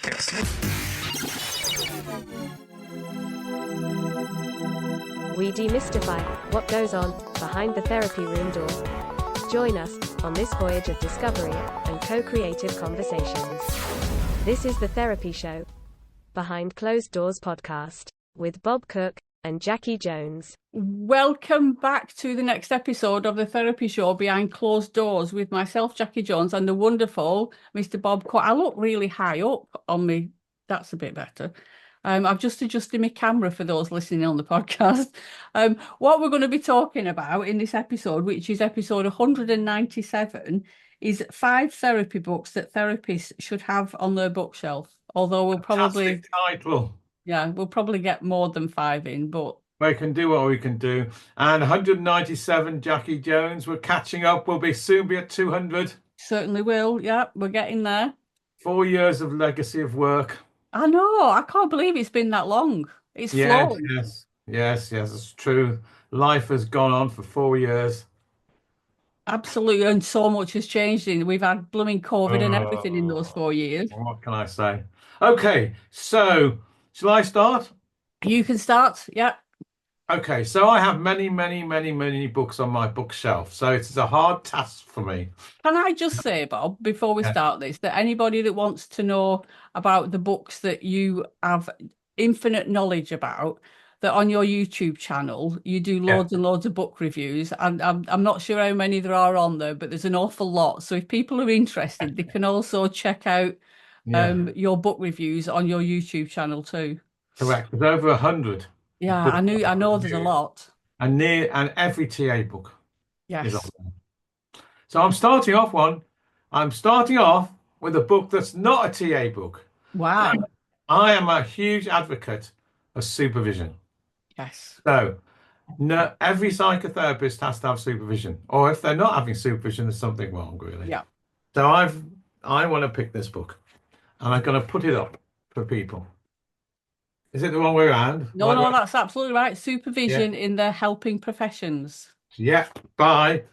We demystify what goes on behind the therapy room door. Join us on this voyage of discovery and co-creative conversations. This is the Therapy Show, Behind Closed Doors podcast, with Bob Cooke and Jacci Jones. Welcome back to the next episode of the Therapy Show Behind Closed Doors with myself, Jacci Jones, and the wonderful Mr. Bob Cooke. I look really high up on me. That's a bit better. I've just adjusted my camera for those listening on the podcast. What we're going to be talking about in this episode, which is episode 197, is 5 therapy books that therapists should have on their bookshelf. Although we'll probably title. Yeah, we'll probably get more than 5 in, but we can do what we can do. And 197, Jacci Jones. We're catching up. We'll soon be at 200. Certainly will. Yeah, we're getting there. 4 years of legacy of work. I know. I can't believe it's been that long. It's flown. Yes, it's true. Life has gone on for 4 years. Absolutely, and so much has changed. We've had blooming COVID and everything in those 4 years. What can I say? Okay, so shall I start? You can start. Yeah. Okay, so I have many books on my bookshelf, so it's a hard task for me. Can I just say, Bob, before we start this, that anybody that wants to know about the books that you have infinite knowledge about, that on your YouTube channel you do loads and loads of book reviews, and I'm not sure how many there are on there, but there's an awful lot. So if people are interested, they can also check out your book reviews on your YouTube channel too. Correct. There's over 100. Yeah, I know there's a lot. And every TA book is on Yes. there. So I'm starting off with a book that's not a TA book. Wow. I am a huge advocate of supervision. Yes. So every psychotherapist has to have supervision, or if they're not having supervision, there's something wrong, really. Yeah. So I want to pick this book, and I'm going to put it up for people. Is it the wrong way around? No, that's absolutely right. Supervision in the helping professions. Yeah, by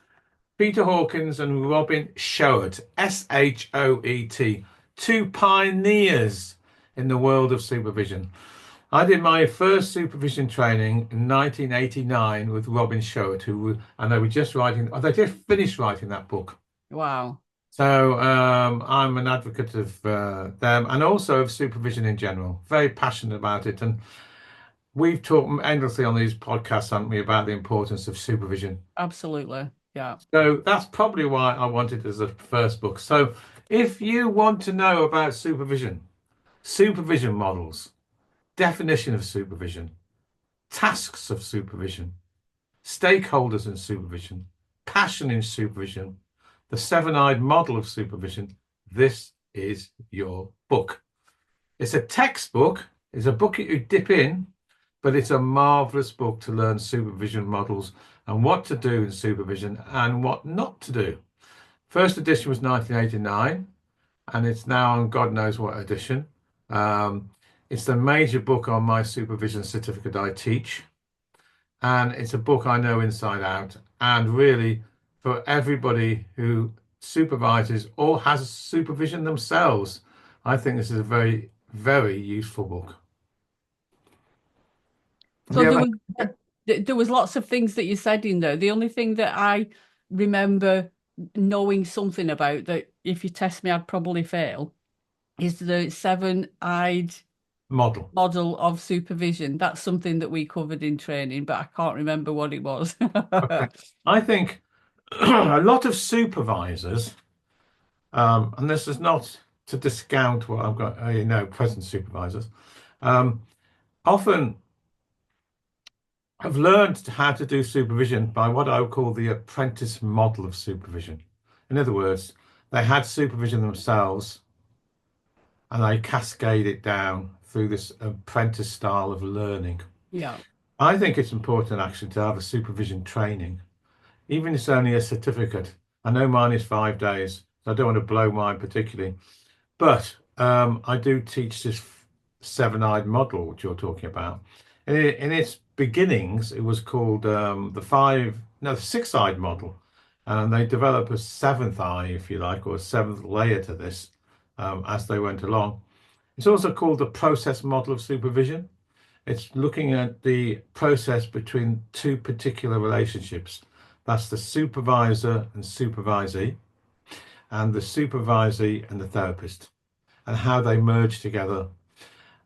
Peter Hawkins and Robin Shoet, Shoet, 2 pioneers in the world of supervision. I did my first supervision training in 1989 with Robin Shoet, and they just finished writing that book. Wow. So I'm an advocate of them, and also of supervision in general. Very passionate about it, and we've talked endlessly on these podcasts, haven't we, about the importance of supervision. Absolutely, yeah. So that's probably why I wanted it as a first book. So if you want to know about supervision models, definition of supervision, tasks of supervision, stakeholders in supervision, passion in supervision, the 7-eyed model of supervision, this is your book. It's a textbook. It's a book you dip in, but it's a marvelous book to learn supervision models and what to do in supervision and what not to do. First edition was 1989, and it's now on God knows what edition. It's the major book on my supervision certificate I teach, and it's a book I know inside out, and really for everybody who supervises or has supervision themselves. I think this is a very, very useful book. So there was lots of things that you said in there. The only thing that I remember knowing something about, that if you test me I'd probably fail, is the 7-eyed model of supervision. That's something that we covered in training, but I can't remember what it was. Okay. I think a lot of supervisors, and this is not to discount what I've got, present supervisors, often have learned how to do supervision by what I would call the apprentice model of supervision. In other words, they had supervision themselves and they cascade it down through this apprentice style of learning. Yeah. I think it's important actually to have a supervision training, even if it's only a certificate. I know mine is 5 days, so I don't want to blow mine particularly, but I do teach this 7-eyed model, which you're talking about. In its beginnings, it was called the 6-eyed model, and they developed a 7th eye, if you like, or a 7th layer to this as they went along. It's also called the process model of supervision. It's looking at the process between two particular relationships. That's the supervisor and supervisee, and the supervisee and the therapist, and how they merge together.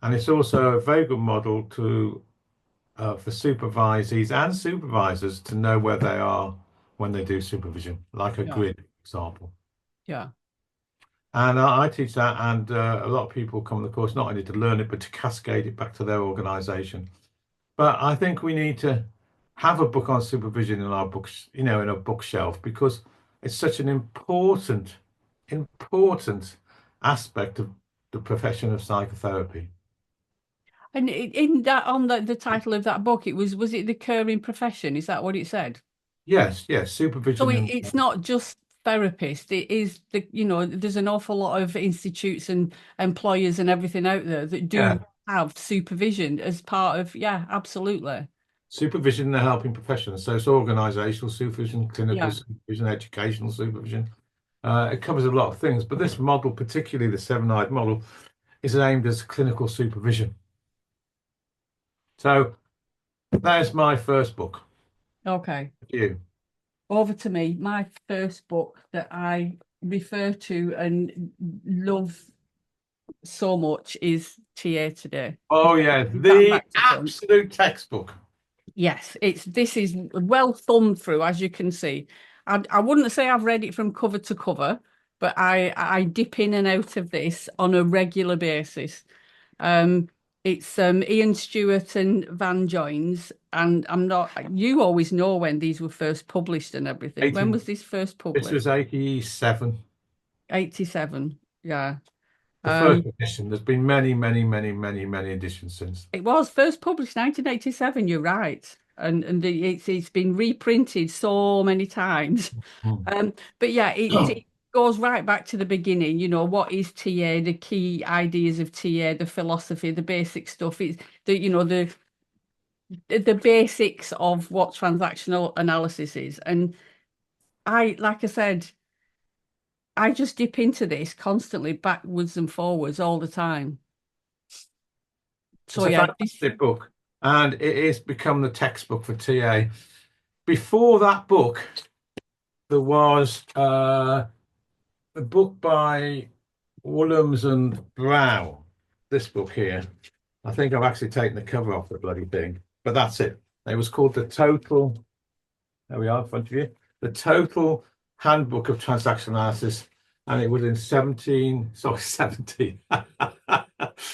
And it's also a very good model to for supervisees and supervisors to know where they are when they do supervision, like a Yeah. grid, for example. Yeah. And I teach that, and a lot of people come to the course not only to learn it, but to cascade it back to their organization. But I think we need to have a book on supervision in our books, in a bookshelf, because it's such an important aspect of the profession of psychotherapy. And in that, on the title of that book, was it the caring profession? Is that what it said? Yes, supervision. So it's not just therapist. It is there's an awful lot of institutes and employers and everything out there that do have supervision as part of, absolutely. Supervision in the helping profession. So it's organizational supervision, clinical supervision, educational supervision. It covers a lot of things, but this model, particularly the 7-eyed model, is aimed as clinical supervision. So there's my first book. Okay. Thank you. Over to me. My first book that I refer to and love so much is TA Today. Oh yeah, the absolute textbook. Yes, this is well thumbed through, as you can see. I wouldn't say I've read it from cover to cover, but I dip in and out of this on a regular basis. It's Ian Stewart and Van Joins, and you always know when these were first published and everything. When was this first published? This was 87. 87, yeah. The first edition. There's been many editions since. It was first published 1987, you're right. And it's been reprinted so many times. But yeah, it goes right back to the beginning. What is TA, the key ideas of TA, the philosophy, the basic stuff. It's the basics of what transactional analysis is. And like I said, I just dip into this constantly, backwards and forwards all the time. So it's a fantastic book, and it has become the textbook for TA. Before that book, there was a book by Williams and Brown. This book here. I think I've actually taken the cover off the bloody thing, but that's it. It was called the Total. There we are in front of you. The Total Handbook of Transactional Analysis, and it was in 17.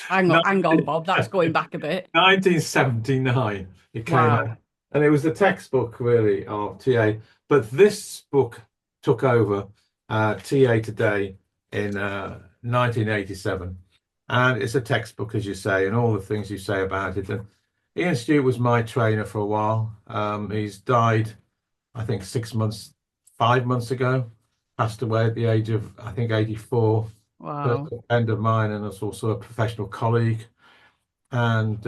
Hang on, Bob. That's going back a bit. 1979 it came out, and it was the textbook really of TA. But this book took over TA Today in 1987, and it's a textbook, as you say, and all the things you say about it. And Ian Stewart was my trainer for a while. He's died, I think, 5 months ago. Passed away at the age of, I think, 84. Wow. A friend of mine, and it's also a professional colleague. And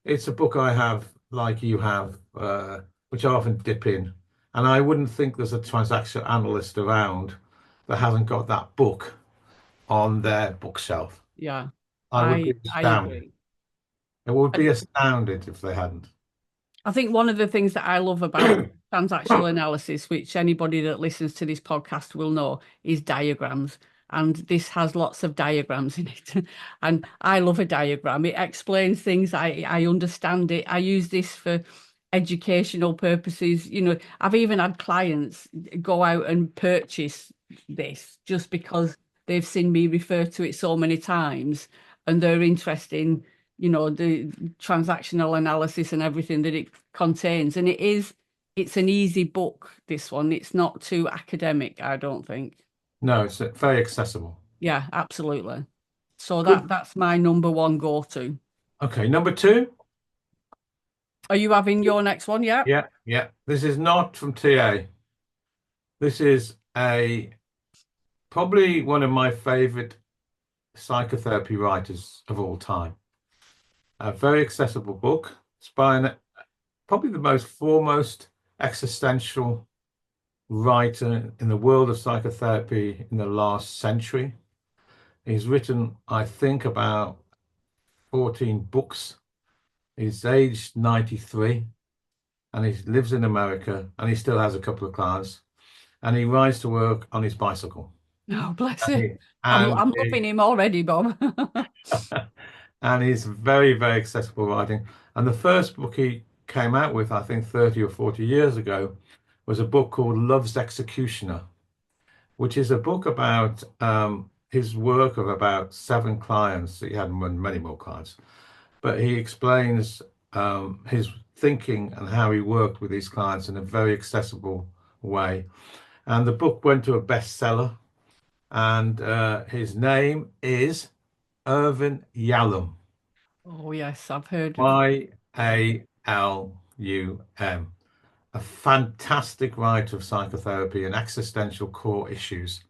it's a book I have, like you have, which I often dip in. And I wouldn't think there's a transactional analyst around that hasn't got that book on their bookshelf. Yeah. I would be astounded. It would be astounded if they hadn't. I think one of the things that I love about transactional analysis, which anybody that listens to this podcast will know, is diagrams. And this has lots of diagrams in it. And I love a diagram. It explains things. I understand it. I use this for educational purposes. I've even had clients go out and purchase this just because they've seen me refer to it so many times, and they're interested in the transactional analysis and everything that it contains. And it's an easy book, this one. It's not too academic, I don't think. No, it's very accessible. Yeah, absolutely. So that's my number one go-to. Okay, number 2. Are you having your next one? Yeah. Yeah. This is not from TA. This is probably one of my favorite psychotherapy writers of all time. A very accessible book. It's by probably the most foremost existential writer in the world of psychotherapy in the last century. He's written, I think, about 14 books. He's aged 93 and he lives in America and he still has a couple of clients and he rides to work on his bicycle. Oh, bless And, him. he, and, I'm he- loving him already, Bob. and he's very, very accessible writing. And the first book he came out with, I think 30 or 40 years ago, was a book called Love's Executioner, which is a book about his work of about 7 clients. He had many more clients, but he explains his thinking and how he worked with these clients in a very accessible way. And the book went to a bestseller, and his name is Irvin Yalom, Oh, yes, I've heard of. Yalum, a fantastic writer of psychotherapy and existential core issues.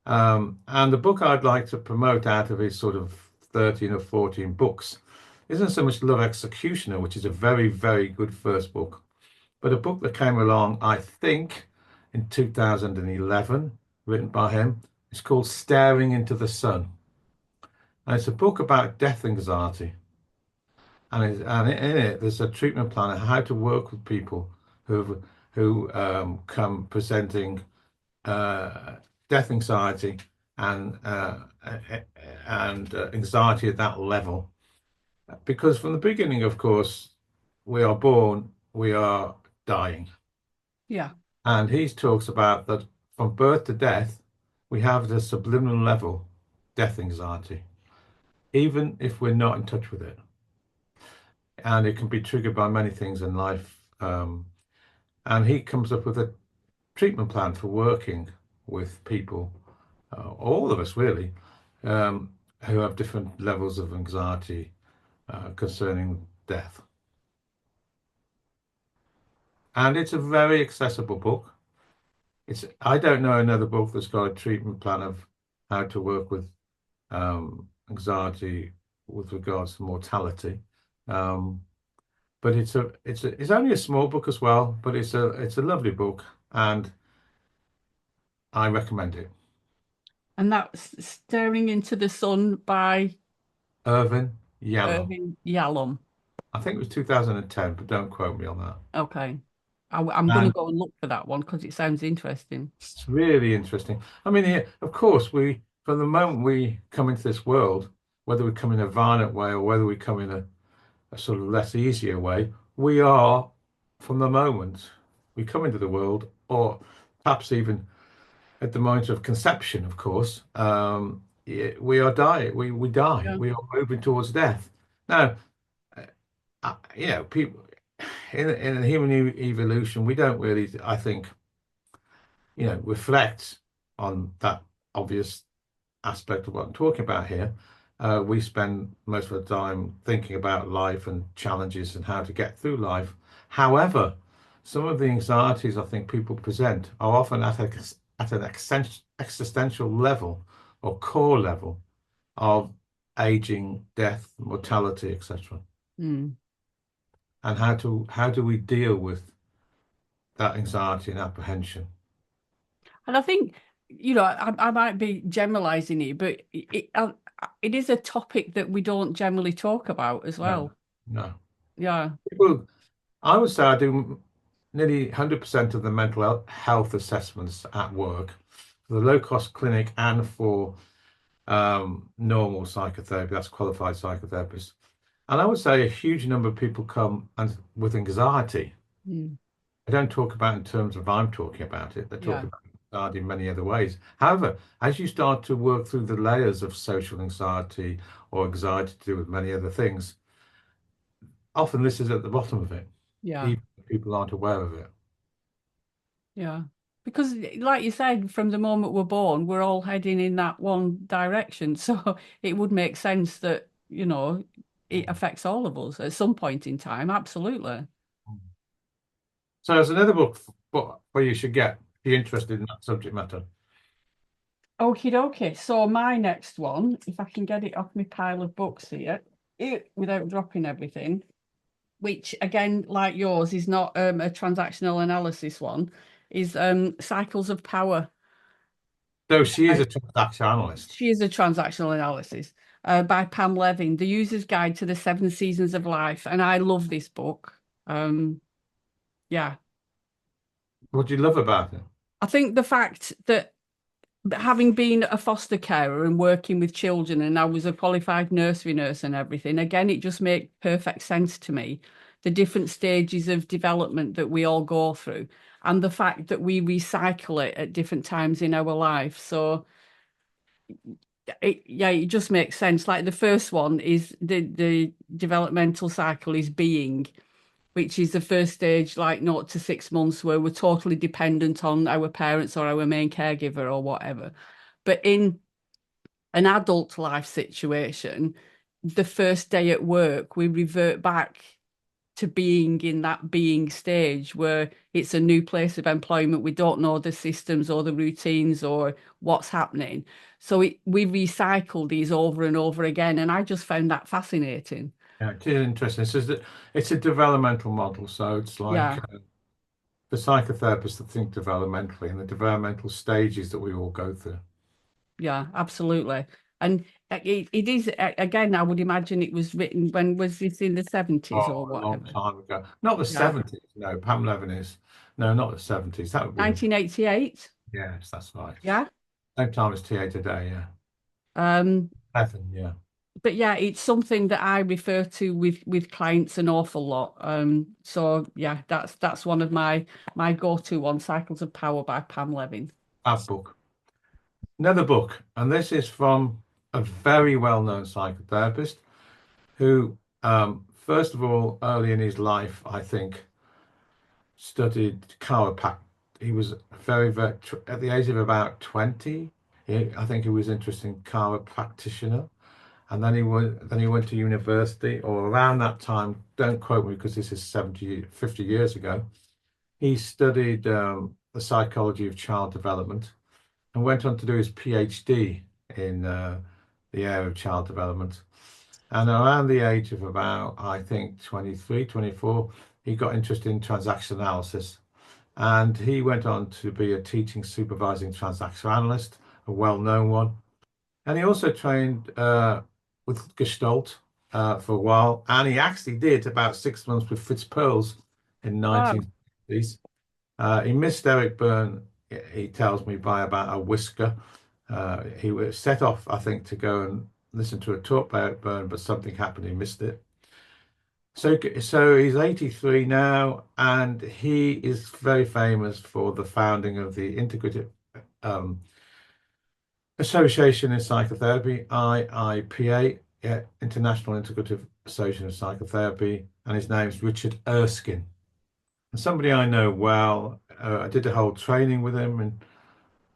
And the book I'd like to promote out of his sort of 13 or 14 books isn't so much Love Executioner, which is a very, very good first book, but a book that came along, I think, in 2011, written by him. It's called Staring into the Sun. And it's a book about death anxiety. And in it, there's a treatment plan on how to work with people who come presenting death anxiety and anxiety at that level. Because from the beginning, of course, we are born, we are dying. Yeah. And he talks about that from birth to death, we have the subliminal level death anxiety, even if we're not in touch with it. And it can be triggered by many things in life. And he comes up with a treatment plan for working with people, all of us really, who have different levels of anxiety concerning death. And it's a very accessible book. I don't know another book that's got a treatment plan of how to work with anxiety with regards to mortality. But it's only a small book as well, but it's a lovely book and I recommend it. And that's Staring into the Sun by Irvin Yalom. Irvin Yalom. I think it was 2010, but don't quote me on that. Okay. I'm going to And go and look for that one because it sounds interesting. it's really interesting. I mean, of course, from the moment we come into this world, whether we come in a violent way or whether we come in a sort of less easier way, we are, from the moment we come into the world, or perhaps even at the moment of conception, of course, we are dying. We die. Yeah. We are moving towards death. Now, people in human evolution, we don't really, I think, reflect on that obvious aspect of what I'm talking about here. We spend most of the time thinking about life and challenges and how to get through life. However, some of the anxieties I think people present are often at an existential level or core level of aging, death, mortality, etc. Mm. And how do we deal with that anxiety and apprehension? And I think, I might be generalizing it, but it is a topic that we don't generally talk about as well. No. Yeah. People, I would say I do nearly 100% of the mental health assessments at work for the low-cost clinic and for normal psychotherapy, that's qualified psychotherapists. And I would say a huge number of people come with anxiety. Mm. I don't talk about in terms of I'm talking about it. They talk Yeah. about anxiety in many other ways. However, as you start to work through the layers of social anxiety or anxiety to do with many other things, often this is at the bottom of it. Yeah. Even if people aren't aware of it. Yeah. Because like you said, from the moment we're born, we're all heading in that one direction. So it would make sense that, it affects all of us at some point in time. Absolutely. So there's another book where you should get if you're interested in that subject matter. Okie dokie. So my next one, if I can get it off my pile of books here, without dropping everything, which again, like yours, is not a transactional analysis one, is Cycles of Power So she is a transactional analyst. She is a transactional analysis by Pam Levin, The User's Guide to the Seven Seasons of Life. And I love this book. Yeah. What do you love about it? I think the fact that having been a foster carer and working with children, and I was a qualified nursery nurse and everything, again, it just made perfect sense to me. The different stages of development that we all go through, and the fact that we recycle it at different times in our life. So it just makes sense. Like the first one is the developmental cycle is being, which is the first stage, like 0 to 6 months, where we're totally dependent on our parents or our main caregiver or whatever. But in an adult life situation, the first day at work, we revert back to being in that being stage where it's a new place of employment. We don't know the systems or the routines or what's happening. So we recycle these over and over again. And I just found that fascinating. Yeah, it is interesting. It's a developmental model, so it's like Yeah. the psychotherapists that think developmentally and the developmental stages that we all go through. Yeah, absolutely. And it is, again, I would imagine it was written, when was this, in the 70s or Oh, a long whatever? time ago. Not the Yeah. 70s. No, Pam Levin is. No, not the 70s. That would be. 1988. Yes, that's right. Yeah. Same time as TA Today, yeah. Um, Levin, yeah. but yeah, it's something that I refer to with clients an awful lot. So yeah, that's one of my go-to ones, Cycles of Power by Pam Levin. That book. Another book, and this is from a very well-known psychotherapist who, first of all, early in his life, I think, studied chiropractic. He was very, very, at the age of about 20, I think he was interested in chiropractitioner. And then he went to university, or around that time, don't quote me because this is 50 years ago. He studied the psychology of child development and went on to do his PhD in the area of child development. And around the age of about, I think, 23, 24, he got interested in transactional analysis. And he went on to be a teaching supervising transactional analyst, a well-known one. And he also trained with Gestalt for a while. And he actually did about 6 months with Fritz Perls in 1960s. He missed Eric Byrne, he tells me, by about a whisker. He was set off, I think, to go and listen to a talk by Eric Byrne, but something happened, he missed it. So he's 83 now, and he is very famous for the founding of the Integrative Association in Psychotherapy, IIPA, International Integrative Association of Psychotherapy, and his name's Richard Erskine. And somebody I know well. I did a whole training with him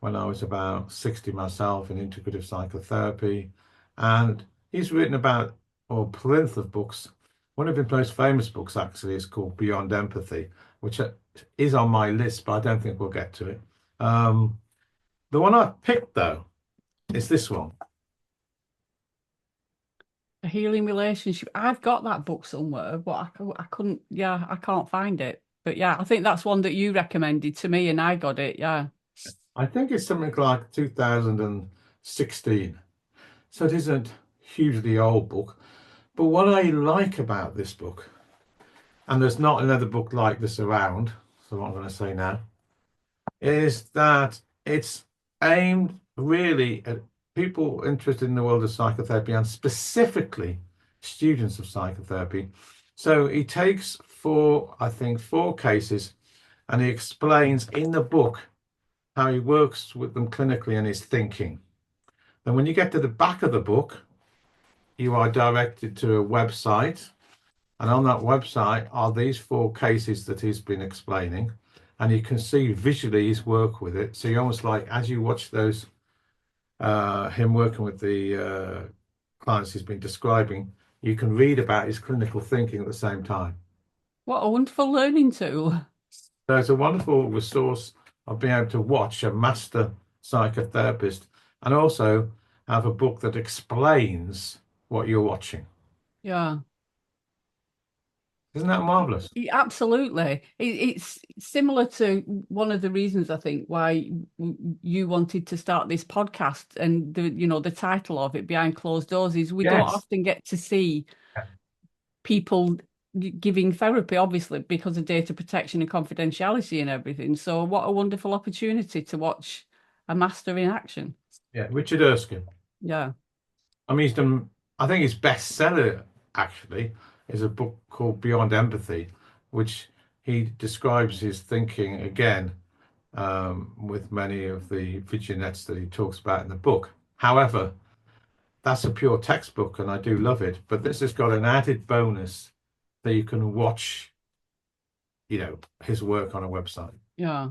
when I was about 60 myself in integrative psychotherapy, and he's written about a plinth of books. One of his most famous books actually is called Beyond Empathy, which is on my list, but I don't think we'll get to it. The one I've picked though is this one. A Healing Relationship. I've got that book somewhere, but I couldn't, yeah, I can't find it. But yeah, I think that's one that you recommended to me and I got it, yeah. I think it's something like 2016. So it isn't a hugely old book. But what I like about this book, and there's not another book like this around, so what I'm going to say now, is that it's aimed really at people interested in the world of psychotherapy and specifically students of psychotherapy. So he takes four cases, and he explains in the book how he works with them clinically and his thinking. And when you get to the back of the book, you are directed to a website, and on that website are these 4 cases that he's been explaining, and you can see visually his work with it. So you almost like, as you watch those, him working with the clients he's been describing, you can read about his clinical thinking at the same time. What a wonderful learning tool. So it's a wonderful resource of being able to watch a master psychotherapist and also have a book that explains what you're watching. Yeah. Isn't that marvelous? Absolutely. It's similar to one of the reasons I think why you wanted to start this podcast, and the title of it, Behind Closed Doors, is we don't Yes. often get to see people giving therapy, obviously, because of data protection and confidentiality and everything. So what a wonderful opportunity to watch a master in action. Yeah, Richard Erskine. Yeah. I mean, he's done, I think his bestseller actually is a book called Beyond Empathy, which he describes his thinking again with many of the vignettes that he talks about in the book. However, that's a pure textbook and I do love it, but this has got an added bonus that you can watch, his work on a website. Yeah.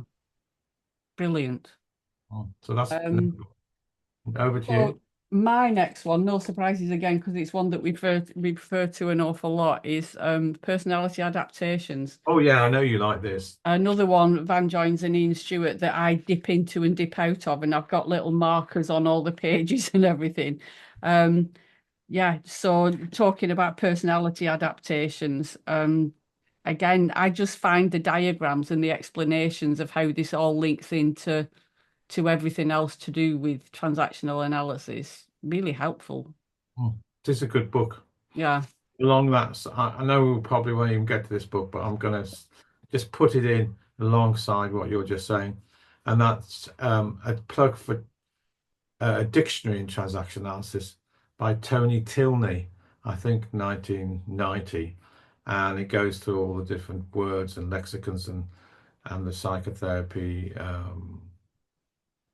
Brilliant. So that's over to So you. my next one, no surprises again, because it's one that we refer to an awful lot, is personality adaptations. Oh yeah, I know you like this. Another one, Van Jones and Ian Stewart, that I dip into and dip out of, and I've got little markers on all the pages and everything. Yeah, so talking about personality adaptations, again, I just find the diagrams and the explanations of how this all links into everything else to do with transactional analysis really helpful. It is a good book. Yeah. Along that, I know we probably won't even get to this book, but I'm going to just put it in alongside what you're just saying. And that's a plug for a dictionary in transaction analysis by Tony Tilney, I think 1990. And it goes through all the different words and lexicons and the psychotherapy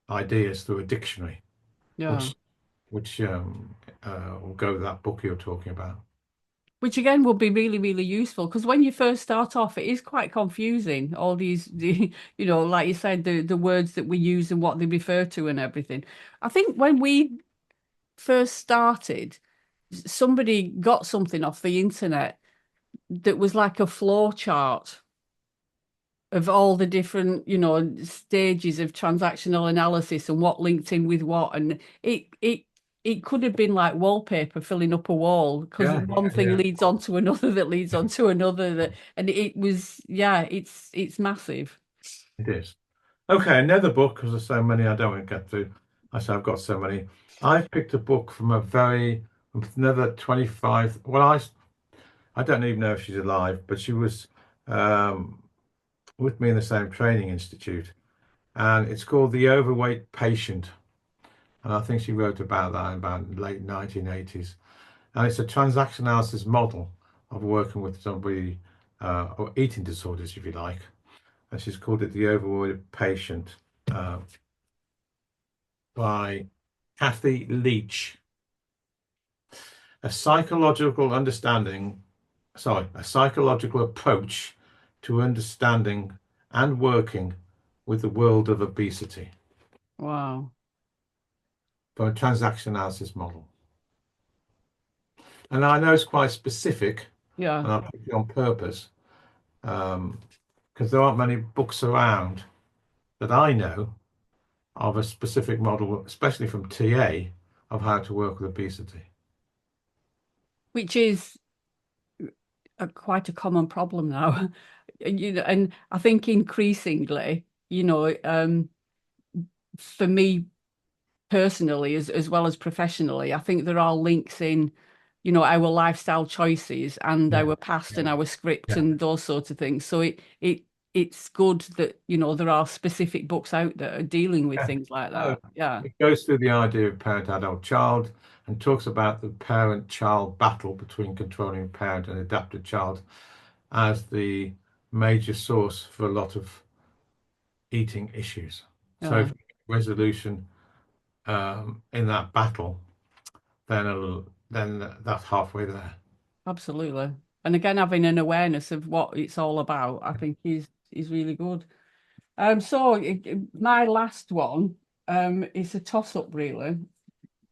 ideas through a dictionary, Yeah. which will go with that book you're talking about. Which again would be really, really useful, because when you first start off, it is quite confusing. All these, like you said, the words that we use and what they refer to and everything. I think when we first started, somebody got something off the internet that was like a flow chart of all the different, stages of transactional analysis and what linked in with what. And it could have been like wallpaper filling up a wall, because one thing leads on to another that leads on to another, and it was, it's massive. It is. Okay, another book, because there's so many I don't want to get through. I say I've got so many. I've picked a book from another 25. Well, I don't even know if she's alive, but she was with me in the same training institute, and it's called The Overweight Patient. And I think she wrote about that in about late 1980s. And it's a transaction analysis model of working with somebody or eating disorders, if you like. And she's called it The Overweight Patient by Kathy Leach. A psychological approach to understanding and working with the world of obesity. Wow. From a transaction analysis model. And I know it's quite specific. Yeah. And I picked it on purpose because there aren't many books around that I know of a specific model, especially from TA, of how to work with obesity. Which is quite a common problem now. And I think increasingly, for me personally, as well as professionally, I think there are links in, our lifestyle choices and our past and our script and those sorts of things. So it's good that, there are specific books out that are dealing with things like that. It goes through the idea of parent, adult, child, and talks about the parent-child battle between controlling parent and adapted child as the major source for a lot of eating issues. So if resolution in that battle, then that's halfway there. Absolutely. And again, having an awareness of what it's all about, I think is really good. So my last one is a toss-up, really.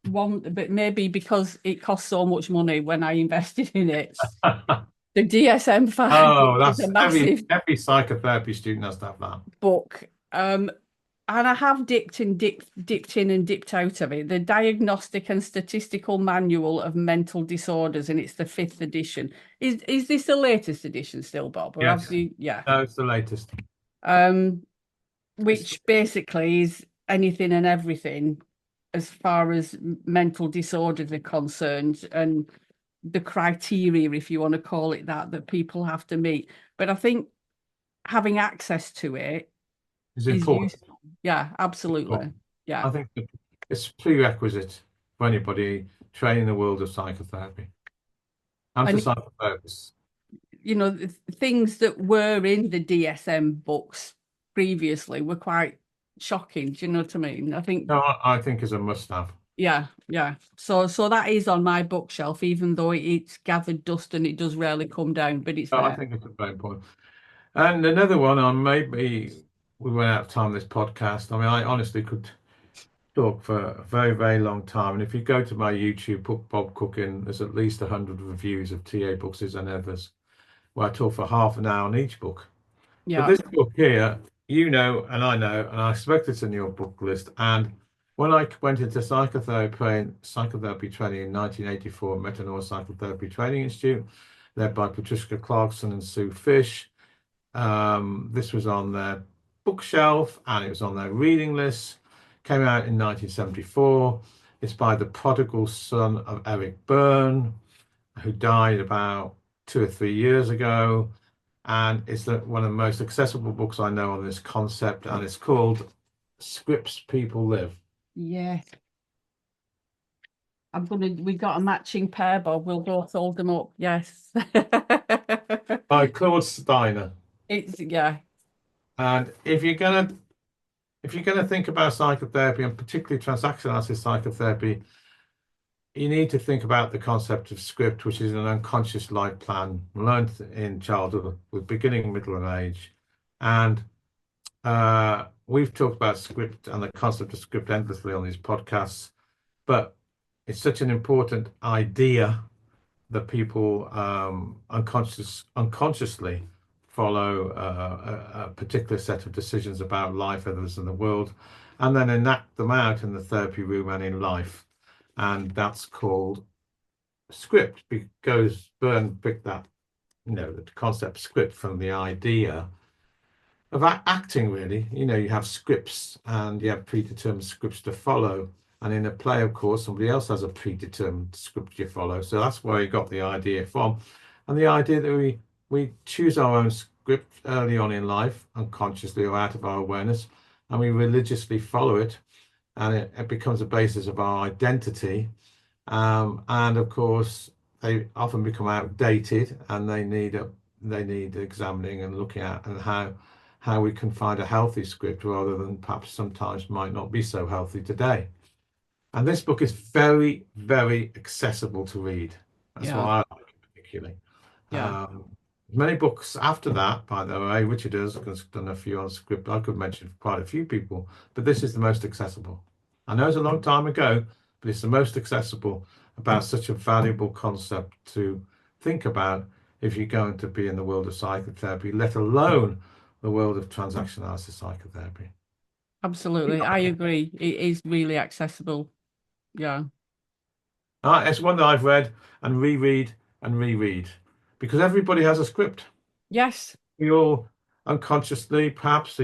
One, but maybe because it cost so much money when I invested in it. The DSM-5 Oh, that's is a massive every psychotherapy student has to have that book. and I have dipped in and dipped out of it. The Diagnostic and Statistical Manual of Mental Disorders, and it's the 5th edition. Is this the latest edition still, Bob? Or Yes. yeah. No, it's the latest. Which basically is anything and everything as far as mental disorders are concerned, and the criteria, if you want to call it that people have to meet. But I think having access to it It's is important. useful. Yeah, absolutely. Yeah. I think that it's prerequisite for anybody training in the world of psychotherapy and for psychotherapists. You know, things that were in the DSM books previously were quite shocking. Do you know what I mean? I think. No, I think is a must-have. Yeah. So that is on my bookshelf, even though it's gathered dust and it does rarely come down, but it's there. I think it's very important. And another one, maybe we went out of time on this podcast. I mean, I honestly could talk for a very, very long time. And if you go to my YouTube, put Bob Cooke in, there's at least 100 reviews of TA books and others, where I talk for half an hour on each book. Yeah. But this book here, you know, and I know, and I expect it's in your book list. And when I went into psychotherapy training in 1984 at Metanoia Psychotherapy Training Institute, led by Patricia Clarkson and Sue Fish, this was on their bookshelf and it was on their reading list. Came out in 1974. It's by the prodigal son of Eric Byrne, who died about 2 or 3 years ago. And it's one of the most accessible books I know on this concept, and it's called Scripts People Live. Yeah. We got a matching pair, Bob. We'll both hold them up. Yes. By Claude Steiner. Yeah. And if you're gonna think about psychotherapy, and particularly transactional analysis psychotherapy, you need to think about the concept of script, which is an unconscious life plan learned in childhood with beginning, middle, and age. And we've talked about script and the concept of script endlessly on these podcasts, but it's such an important idea that people unconsciously follow a particular set of decisions about life, others, and the world, and then enact them out in the therapy room and in life. And that's called script, because Byrne picked that, the concept script from the idea of acting, really. You have scripts and you have predetermined scripts to follow. And in a play, of course, somebody else has a predetermined script you follow. So that's where he got the idea from. And the idea that we choose our own script early on in life, unconsciously or out of our awareness, and we religiously follow it. And it becomes a basis of our identity. And of course, they often become outdated, and they need examining and looking at, and how we can find a healthy script rather than perhaps sometimes might not be so healthy today. And this book is very, very accessible to read. That's what I like particularly. Yeah. Many books after that, by the way, Richard has done a few on script. I could mention quite a few people, but this is the most accessible. I know it's a long time ago, but it's the most accessible about such a valuable concept to think about if you're going to be in the world of psychotherapy, let alone the world of transactional analysis psychotherapy. Absolutely. I agree. It is really accessible. Yeah. It's one that I've read and reread and reread, because everybody has a script. Yes. We all unconsciously, perhaps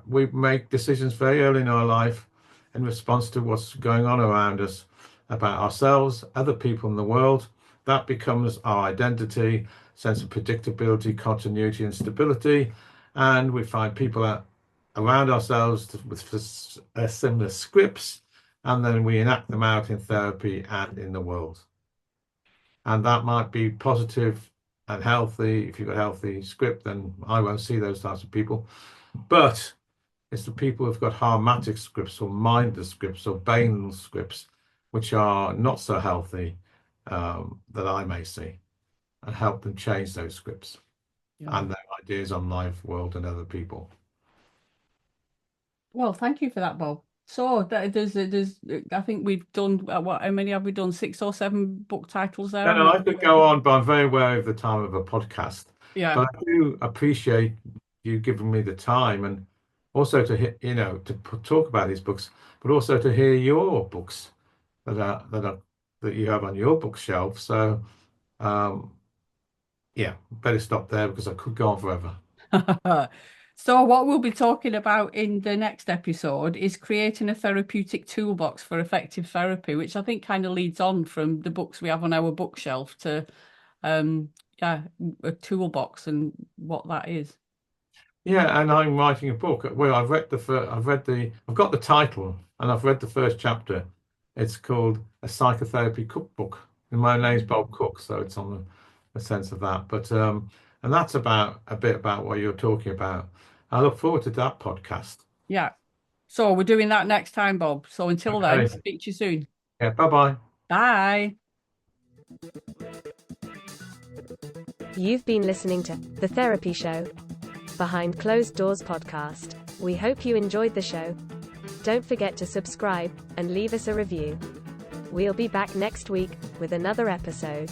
we make decisions very early in our life in response to what's going on around us about ourselves, other people in the world. That becomes our identity, sense of predictability, continuity, and stability. And we find people around ourselves with similar scripts, and then we enact them out in therapy and in the world. And that might be positive and healthy. If you've got a healthy script, then I won't see those types of people. But it's the people who've got harmatic scripts or mindless scripts or banal scripts, which are not so healthy, that I may see, and help them change those scripts and their ideas on life, world, and other people. Well, thank you for that, Bob. So there's I think we've done how many have we done? 6 or 7 book titles there. No, I could go on, but I'm very aware of the time of a podcast. Yeah. But I do appreciate you giving me the time, and also to hear, talk about these books, but also to hear your books that you have on your bookshelf. So, yeah, better stop there because I could go on forever. So what we'll be talking about in the next episode is creating a therapeutic toolbox for effective therapy, which I think kind of leads on from the books we have on our bookshelf to a toolbox and what that is. Yeah, and I'm writing a book. Well, I've got the title and I've read the first chapter. It's called A Psychotherapy Cookbook. And my name's Bob Cooke, so it's on the sense of that. But and that's a bit about what you're talking about. I look forward to that podcast. Yeah. So we're doing that next time, Bob. So until then, speak to you soon. Yeah, bye-bye. Bye. You've been listening to The Therapy Show, Behind Closed Doors podcast. We hope you enjoyed the show. Don't forget to subscribe and leave us a review. We'll be back next week with another episode.